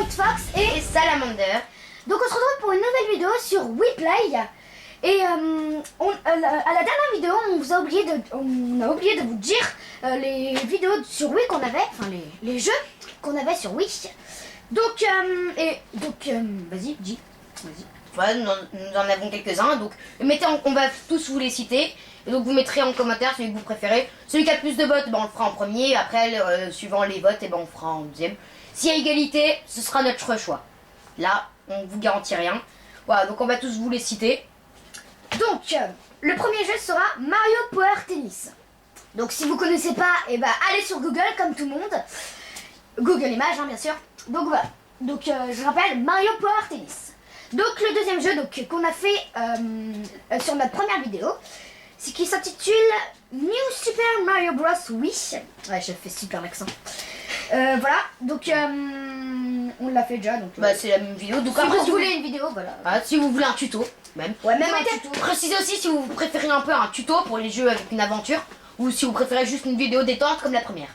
White Fox et Salamander. Donc on se retrouve pour une nouvelle vidéo sur WePlay. Et à la dernière vidéo, on a oublié de vous dire les vidéos sur Wii qu'on avait, enfin les jeux qu'on avait sur Wii. Donc, vas-y, dis. Vas-y. Voilà, nous en avons quelques-uns, donc on va tous vous les citer. Et donc vous mettrez en commentaire celui que vous préférez. Celui qui a le plus de votes, ben, on le fera en premier. Après, suivant les votes, et ben, on fera en deuxième. S'il y a égalité, ce sera notre choix. Là, on vous garantit rien. Voilà, donc on va tous vous les citer. Donc, le premier jeu sera Mario Power Tennis. Donc si vous connaissez pas, et ben, allez sur Google comme tout le monde. Google Images, hein, bien sûr. Donc voilà. Donc je rappelle, Mario Power Tennis. Donc le deuxième jeu qu'on a fait sur notre première vidéo, c'est qui s'intitule New Super Mario Bros. Wii. Ouais, je fais super l'accent. Voilà, donc on l'a fait déjà. Donc c'est la même vidéo. Donc si après, vous voulez une vidéo, voilà. Si vous voulez un tuto, même. Ouais, même un tuto. Précisez aussi si vous préférez un peu un tuto pour les jeux avec une aventure ou si vous préférez juste une vidéo détente comme la première.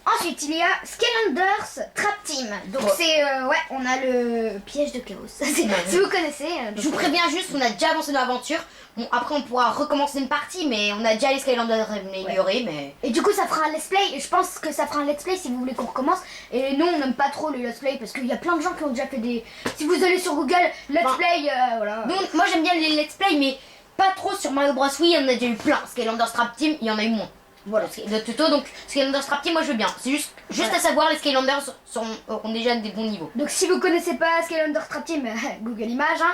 Ensuite, il y a Skylanders Trap Team. Donc c'est on a le piège de chaos. Si vous connaissez. Je vous préviens juste, on a déjà avancé dans l'aventure. Bon, après on pourra recommencer une partie, mais on a déjà les Skylanders améliorés. Mais... Et du coup ça fera un let's play. Et je pense que ça fera un let's play si vous voulez qu'on recommence. Et nous on n'aime pas trop les let's play parce qu'il y a plein de gens qui ont déjà fait des. Si vous allez sur Google, let's play, voilà. Donc moi j'aime bien les let's play, mais pas trop sur Mario Bros. Wii. Il y en a déjà eu plein. Skylanders Trap Team, il y en a eu moins. Voilà, le tuto, donc Skylanders Trap Team, moi je veux bien. C'est juste à savoir, les Skylanders ont déjà des bons niveaux. Donc si vous connaissez pas Skylanders Trap Team, Google Images, hein.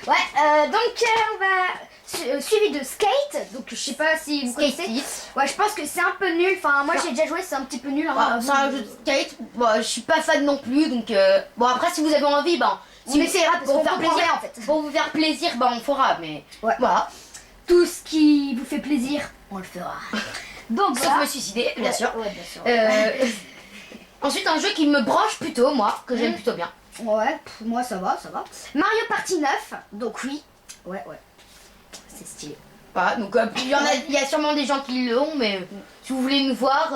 Ouais, donc on va suivi de Skate. Donc je sais pas si vous connaissez. Ouais, je pense que c'est un peu nul. Enfin, moi j'ai déjà joué, c'est un petit peu nul. Hein, c'est un jeu de skate. Bon, je suis pas fan non plus, donc bon après si vous avez envie, on essaiera parce qu'on faire plaisir en fait. Pour vous faire plaisir, on fera, mais voilà. Tout ce qui vous fait plaisir, on le fera. Donc sauf me suicider, bien sûr. Ouais, bien sûr. Ensuite, un jeu qui me branche plutôt, moi, que j'aime plutôt bien. Ouais, moi ça va. Mario Party 9, donc oui. Ouais. C'est stylé. Donc il y a sûrement des gens qui l'ont, mais si vous voulez nous voir,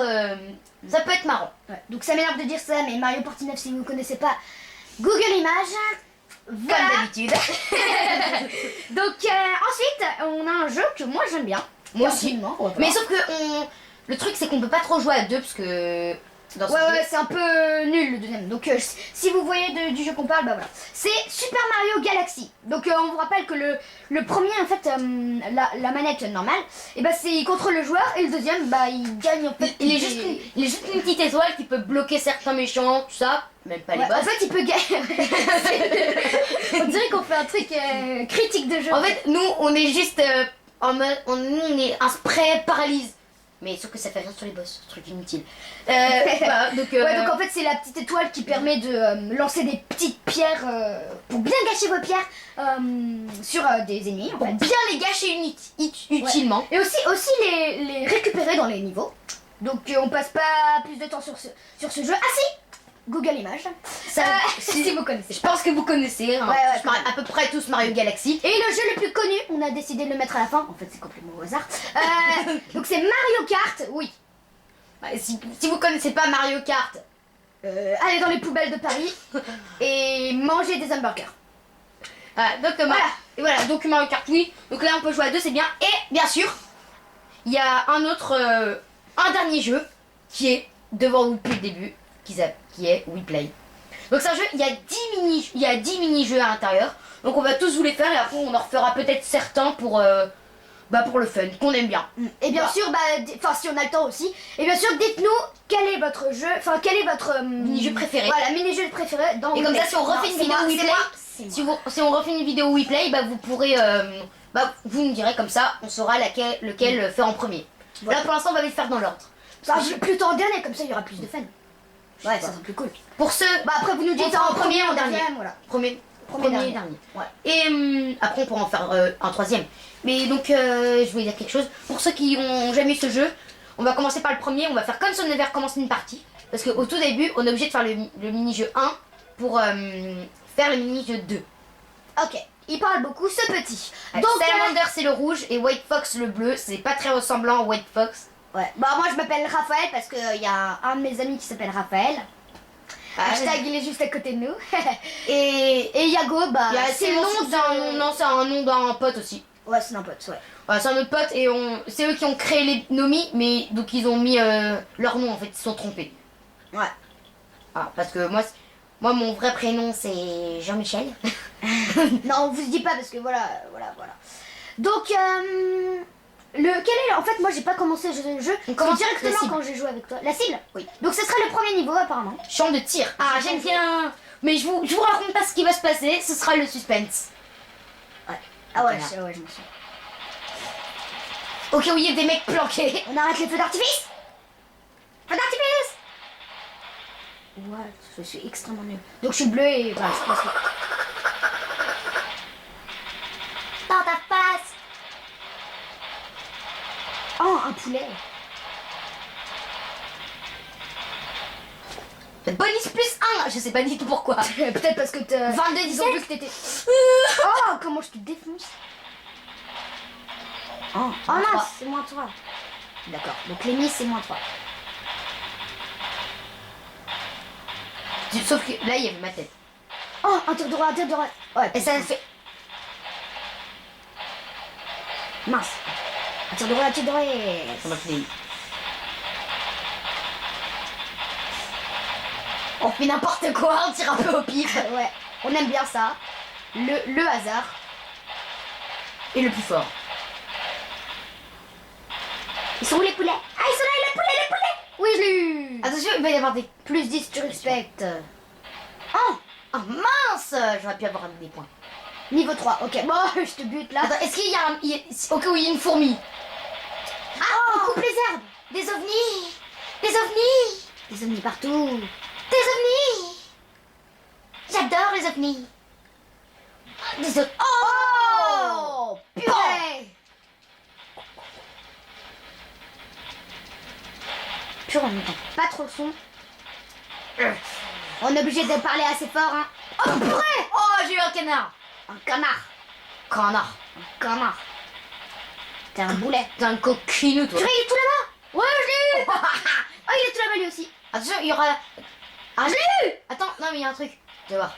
ça peut être marrant. Ouais. Donc ça m'énerve de dire ça, mais Mario Party 9, si vous ne connaissez pas, Google Images. Voilà. Comme d'habitude. Donc ensuite, on a un jeu que moi j'aime bien. Moi aussi. Mais sauf que le truc c'est qu'on peut pas trop jouer à deux parce que c'est un peu nul le deuxième. Donc si vous voyez du jeu qu'on parle, bah voilà. C'est Super Mario Galaxy. Donc on vous rappelle que le premier en fait la manette normale, et c'est il contrôle le joueur et le deuxième il gagne en fait. Il est juste une petite étoile qui peut bloquer certains méchants, tout ça. Même pas les boss. En fait il peut gagner. On dirait qu'on fait un truc critique de jeu. En fait nous on est juste on est un spray paralyse. Mais sauf que ça fait rien sur les boss, truc inutile. Donc en fait c'est la petite étoile qui permet de lancer des petites pierres pour bien gâcher vos pierres sur des ennemis. Pour bien les gâcher utilement. Ouais. Et aussi les récupérer dans les niveaux. Donc on passe pas plus de temps sur ce jeu. Ah si, Google Images. Si vous connaissez. Je pense que vous connaissez à peu près tous Mario Galaxy. Et le jeu le plus connu, on a décidé de le mettre à la fin. En fait, c'est complètement au hasard. Donc c'est Mario Kart, oui. Si vous connaissez pas Mario Kart, allez dans les poubelles de Paris et mangez des hamburgers. Donc Mario Kart, oui. Donc là, on peut jouer à deux, c'est bien. Et bien sûr, il y a un dernier jeu qui est devant vous depuis le début. Qui est WePlay. Donc c'est un jeu, il y a 10 mini-jeux à l'intérieur. Donc on va tous vous les faire et après on en refera peut-être certains pour le fun, qu'on aime bien. Et bien sûr, si on a le temps aussi. Et bien sûr, dites-nous quel est votre jeu, quel est votre mini-jeu préféré. Voilà, mini-jeu préféré dans Et comme ça, si on refait une vidéo WePlay, si on refait une vidéo WePlay, vous pourrez, vous nous direz comme ça, on saura lequel faire en premier. Voilà. Là pour l'instant, on va les faire dans l'ordre. Plutôt en dernier, comme ça il y aura plus de fun. Ouais, ça sera plus cool. Pour ceux, après vous nous dites en premier ou en dernier. Voilà. Premier dernier. Ouais. Et après on pourra en faire un troisième. Mais donc je voulais dire quelque chose. Pour ceux qui ont jamais eu ce jeu, on va commencer par le premier. On va faire comme si on avait recommencé une partie. Parce qu'au tout début, on est obligé de faire le mini-jeu 1 pour faire le mini-jeu 2. Ok. Il parle beaucoup ce petit. Donc Salamander c'est le rouge et White Fox le bleu. C'est pas très ressemblant à White Fox. Ouais. Moi je m'appelle Raphaël parce qu'il y a un de mes amis qui s'appelle Raphaël. Hashtag il est juste à côté de nous. Et Yago, bah c'est le nom d'un... Non, c'est un nom d'un pote aussi. Ouais, c'est un pote, ouais. Ouais, c'est un autre pote et c'est eux qui ont créé les Nomi, mais donc ils ont mis leur nom en fait, ils se sont trompés. Ouais. Ah, parce que moi mon vrai prénom c'est Jean-Michel. Non, on vous dit pas parce que voilà. Donc, quel est... En fait, moi, j'ai pas commencé le jeu. On commence directement quand j'ai joué avec toi. La cible. Oui. Donc, ce sera le premier niveau, apparemment. Champ de tir. Ah, j'aime bien. Mais je vous raconte pas ce qui va se passer, ce sera le suspense. Ouais. Ah ouais, Voilà. je m'en souviens. Ok, oui, il y a des mecs planqués. On arrête les feux d'artifice. Feux d'artifice. Ouais, je suis extrêmement nul. Donc, je suis bleu et voilà, je pense que... Dans ta face. Oh, un poulet. Bonus plus 1. Je sais pas du tout pourquoi. Peut-être parce que 22, ils ont vu que t'étais... Oh, comment je te défonce. Oh moins mince, trois. c'est moins 3. D'accord, donc les miss, c'est moins 3. Sauf que là, il y avait ma tête. Oh, un tir droit, un tir droit. Ouais, Et ça fait... mince. Un tir droit, un tir droit. Ça m'a fait... On fait n'importe quoi, on tire un peu au pif. Ouais, on aime bien ça. Le hasard. Et le plus fort. Ils sont où les poulets? Ah, ils sont là, les poulets. Oui, je l'ai eu. Attention, il va y avoir des... Plus 10, tu respectes. Oh, oh mince. J'aurais pu avoir des points. Niveau 3, ok. Bon, je te bute là. Attends, est-ce qu'il y a un... Ok, oui, il y a une fourmi. Ah, on coupe les herbes. Des ovnis. Des ovnis. Des ovnis partout. Des ovnis. J'adore les ovnis. Des ovnis. Oh, purée. Purée, on n'entend pas trop le son. On est obligé de parler assez fort, hein. Oh, purée. Oh, j'ai eu un canard. Un canard. Canard. Un canard. T'es un boulet. T'es un coquinou, toi. Purée, il est tout là-bas. Ouais, je l'ai eu. Oh, il est tout là-bas lui aussi. Attention, il y aura... Ah, Je l'ai eu. Attends, non, mais il y a un truc. Tu vas voir.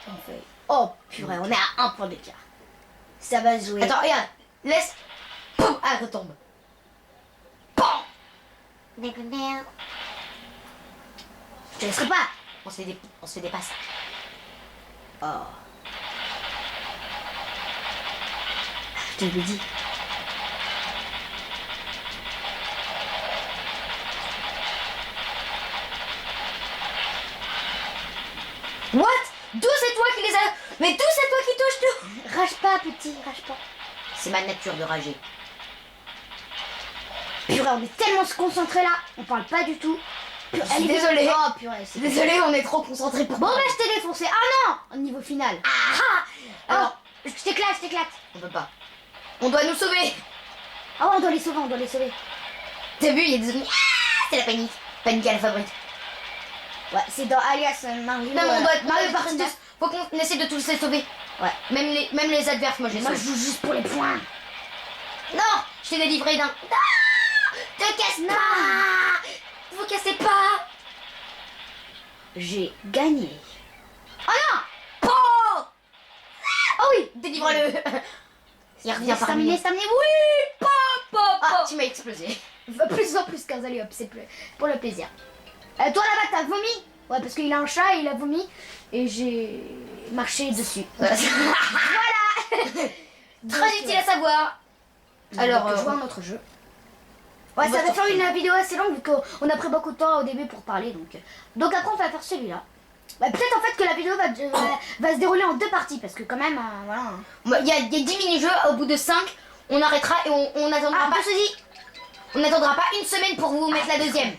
Oh, purée, on est à 1 point d'écart. Ça va se jouer. Attends, regarde. Laisse. Poum. Ah, elle retombe. Poum. Je te laisserai pas. On se fait des passes. Oh. Je te l'ai dit. What? D'où c'est toi qui les a... Mais d'où c'est toi qui touches tout? Rage pas, petit, rage pas. C'est ma nature de rager. Purée, on est tellement concentré là. On parle pas du tout. Purée, Je suis désolée. Oh, purée, c'est... Désolée, on est trop concentrés pour... Bon, bah, je t'ai défoncé. Ah non. Au niveau final. Ah. Alors, je t'éclate, je t'éclate. On peut pas. On doit nous sauver. Ah ouais, on doit les sauver, on doit les sauver. T'as vu, il y a des ovnis. Ah, c'est la panique. Panique à la fabrique. Ouais, c'est dans Alias Mario. Non, mais on doit être Mario Mario Party Party. 2. Faut qu'on essaie de tous les sauver. Ouais. Même les adverses, moi je les Moi, je sauve. joue juste pour les points. Non, je t'ai délivré d'un... Ah, te casse pas. Vous cassez pas. J'ai gagné. Oh non. Oh. Oh oui, délivre-le. Il revient C'est par terminé, lui. c'est terminé. Oui. Pop, pop, Ah, pop. tu m'as explosé. Plus en plus 15, allez hop, c'est pour le plaisir. Toi là-bas, t'as vomi? Ouais, parce qu'il a un chat et il a vomi. Et j'ai marché dessus. Voilà. Donc, Très utile à savoir. Alors, Alors, jouer à un autre jeu. Ouais, on ça va va faire sortir. une vidéo assez longue vu qu'on a pris beaucoup de temps au début pour parler. Donc après, on va faire celui-là. Bah, peut-être en fait que la vidéo va se dérouler en 2 parties parce que quand même, voilà. Il y a 10 mini-jeux, au bout de 5, on arrêtera et on attendra Ah, pas. je te dis. On n'attendra pas une semaine pour vous mettre la deuxième.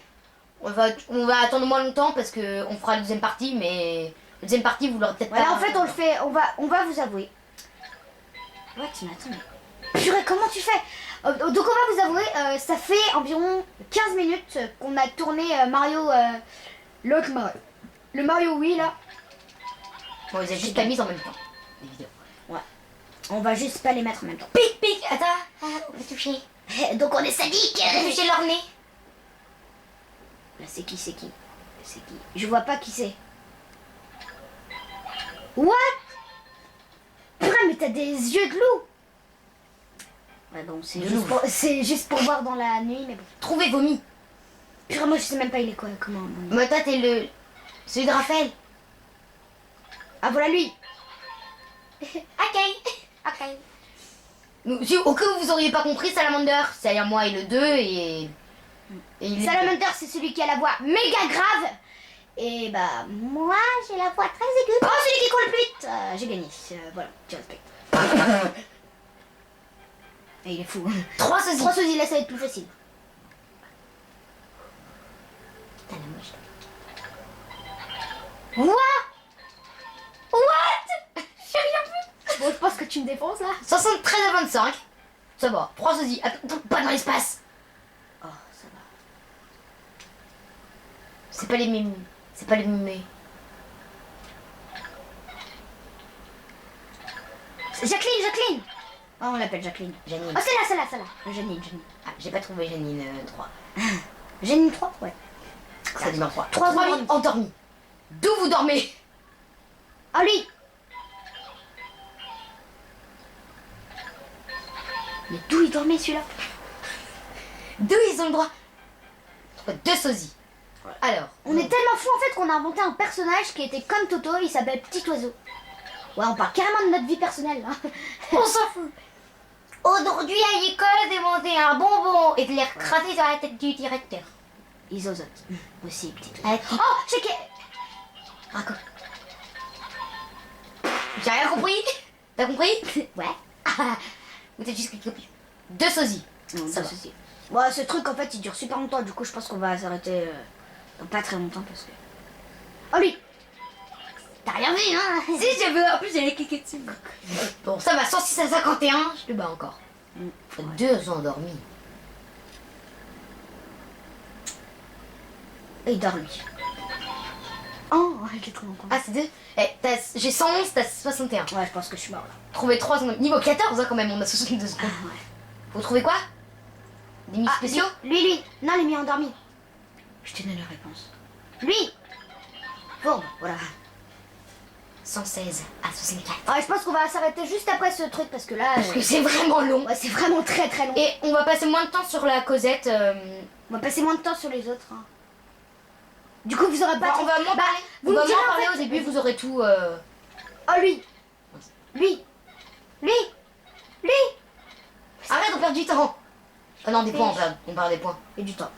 On va attendre moins longtemps parce que on fera la deuxième partie, mais la deuxième partie vous l'aurez peut-être Voilà, pas. en fait, on le fait, on va vous avouer. Ouais, tu m'attends. Purée, comment tu fais? Donc on va vous avouer, ça fait environ 15 minutes qu'on a tourné Mario, l'autre Mario. Le Mario Wii là. Bon, ils ont juste pas mis en même temps. Les vidéos. Ouais. On va juste pas les mettre en même temps. Pic, pic, attends, on va toucher. Donc on est sadique. On va toucher leur nez. Là, c'est qui? Je vois pas qui c'est. What? Purée, mais t'as des yeux de loup. Ouais, bon, c'est juste pour voir dans la nuit, mais bon. Trouvez vomi. Purée, moi je sais même pas il est quoi, comment. Bon. Moi, toi, t'es celui de Raphaël. Ah, voilà lui. Ok. Si, au cas où vous auriez pas compris, Salamander, c'est moi et le 2 et Salamander, c'est celui qui a la voix méga grave. Et bah, moi, j'ai la voix très aiguë. Oh, celui qui court le plus vite. J'ai gagné. Voilà, tu respectes. Et il est fou. 3 sosies. 3 sosies, là, ça va être plus facile. Putain, la moche. What? J'ai rien vu. Bon, je pense que tu me défonces, là. 73 à 25. Ça va. 3 sosies. Attends, pas dans l'espace. Oh, ça va. C'est pas les mêmes. C'est pas les mêmes. Jacqueline. Oh, on l'appelle Jacqueline. Janine. Oh, c'est là. Janine. Ah, j'ai pas trouvé Janine 3. Janine 3, ouais. Ça numéro 3. 3 endormis. D'où vous dormez? Ah, lui. Mais d'où il dormait, celui-là? D'où ils ont le droit? 2 sosies. Alors, On est tellement fou en fait qu'on a inventé un personnage qui était comme Toto, il s'appelle Petit Oiseau. Ouais, on parle carrément de notre vie personnelle. Hein. on s'en fout. Aujourd'hui à l'école, j'ai mangé un bonbon et de l'air écrasé sur la tête du directeur. Isozote. Aussi, Petit Oiseau. Avec... Oh, j'ai que... Raconte. J'ai rien compris. T'as compris? Ouais. Ou t'as juste quelque chose? 2 sosies. Ça va. Bon, ce truc en fait il dure super longtemps, du coup je pense qu'on va s'arrêter dans pas très longtemps parce que... Oh lui! T'as rien vu hein? Si j'ai vu, en plus j'allais cliquer dessus. Bon, ça va, 106 à 51, je te bats encore. 2 endormis. Et il dort lui. Oh, j'ai trouvé encore. Ah, c'est 2. J'ai 111, t'as 61. Ouais, je pense que je suis mort là. Trouver 3 endormis. Niveau 14 hein, quand même, on a 62 secondes. Ah, ouais. Vous trouvez quoi? Des mythes spéciaux? Lui. Non, les miens endormis. Je te donne la réponse. Lui! Bon, voilà. 116 à 64. Ouais, je pense qu'on va s'arrêter juste après ce truc parce que là... Parce que c'est vraiment long. Ouais, c'est vraiment très long. Et on va passer moins de temps sur la Cosette. On va passer moins de temps sur les autres. Hein. Du coup, vous aurez pas... On va moins parler. vous On va me direz, moins parler en au fait- début, vous aurez tout. Oh, lui! Arrête, on perd du temps. Ah non, des points, on perd des points. Et du temps.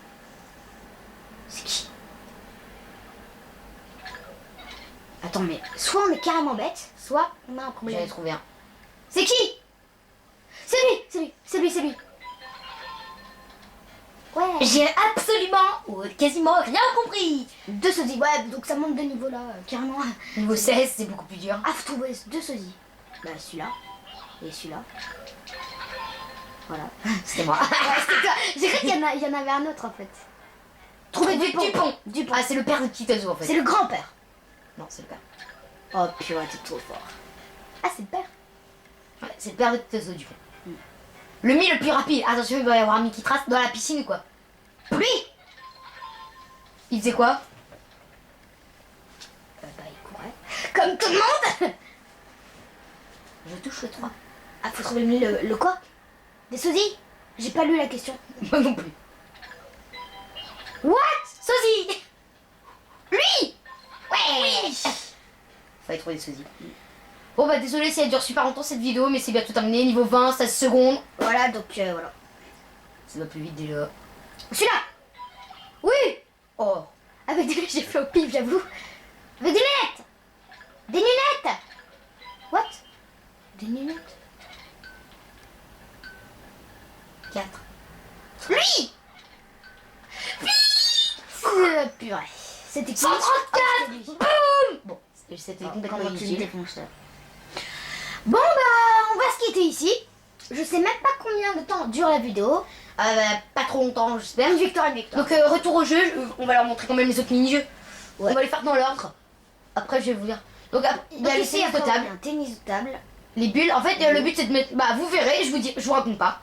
C'est qui? Attends, mais soit on est carrément bête, soit on a un J'en ai problème. trouvé un. C'est qui? C'est lui. Ouais. J'ai absolument ou quasiment rien compris. 2 sosies, ouais, donc ça monte de niveau là, carrément. Niveau 16, c'est beaucoup plus dur. Ah, faut trouver 2 sosies. Bah, celui-là. Et celui-là. Voilà. C'était moi. Ouais, c'était toi. J'ai cru qu'il y en avait un autre en fait. Trouver Dupont. Ah, c'est le père de Petit Oiseau en fait. C'est le grand-père. Non, c'est le père. Oh purée, t'es trop fort. Ah, c'est le père. Ouais, c'est le père de Petit Oiseau du coup. Le mi le plus rapide. Attention, il va y avoir un mi qui trace dans la piscine ou quoi? Lui. Il faisait quoi? Bah, il courait. Comme tout le monde. Je touche le 3. Ah, faut trouver le quoi? Des sosies? J'ai pas lu la question. Moi non plus. What? Sosie. Lui. Ouais. Fallait trouver des sosies. Bon bah désolé si elle dure super longtemps cette vidéo, mais c'est bientôt terminé. Niveau 20, 16 secondes. Voilà, donc voilà. Ça va plus vite déjà. Celui-là. Oui. Oh. Avec des lunettes, j'ai fait au pif, j'avoue. Avec des lunettes. Des lunettes. What? Des lunettes. 4. Lui. Purée. C'était qui? 134. Lui. Boum. Bon, c'était complètement Comment tu me inutile. défonces, là. Bon bah, on va se quitter ici. Je sais même pas combien de temps dure la vidéo. Pas trop longtemps, j'espère. Une victoire. Donc retour au jeu, on va leur montrer quand même les autres mini-jeux. Ouais. On va les faire dans l'ordre. Après je vais vous dire. Donc il y a le ici, tennis de après, on table, a un tennis de table. les bulles. En fait le but c'est de mettre. Bah vous verrez, je vous raconte pas.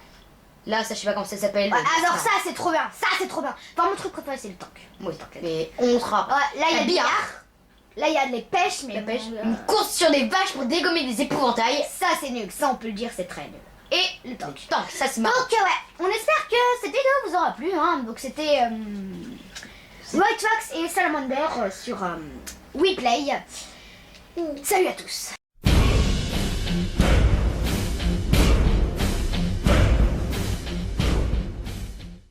Là ça je sais pas comment ça s'appelle. Ouais, alors ça c'est trop bien. Enfin mon truc préféré c'est le tank. Moi, mais on sera. Ouais, là il y a le billard. Là, il y a les pêches, mais La pêche. bon, Une course sur des vaches pour dégommer des épouvantails. ça c'est nul. Ça, on peut le dire, c'est très nul. Et le tank. Tank, ça c'est marrant. Donc ouais, on espère que cette vidéo vous aura plu. Hein. Donc c'était White Fox et Salamander sur WePlay. Salut à tous.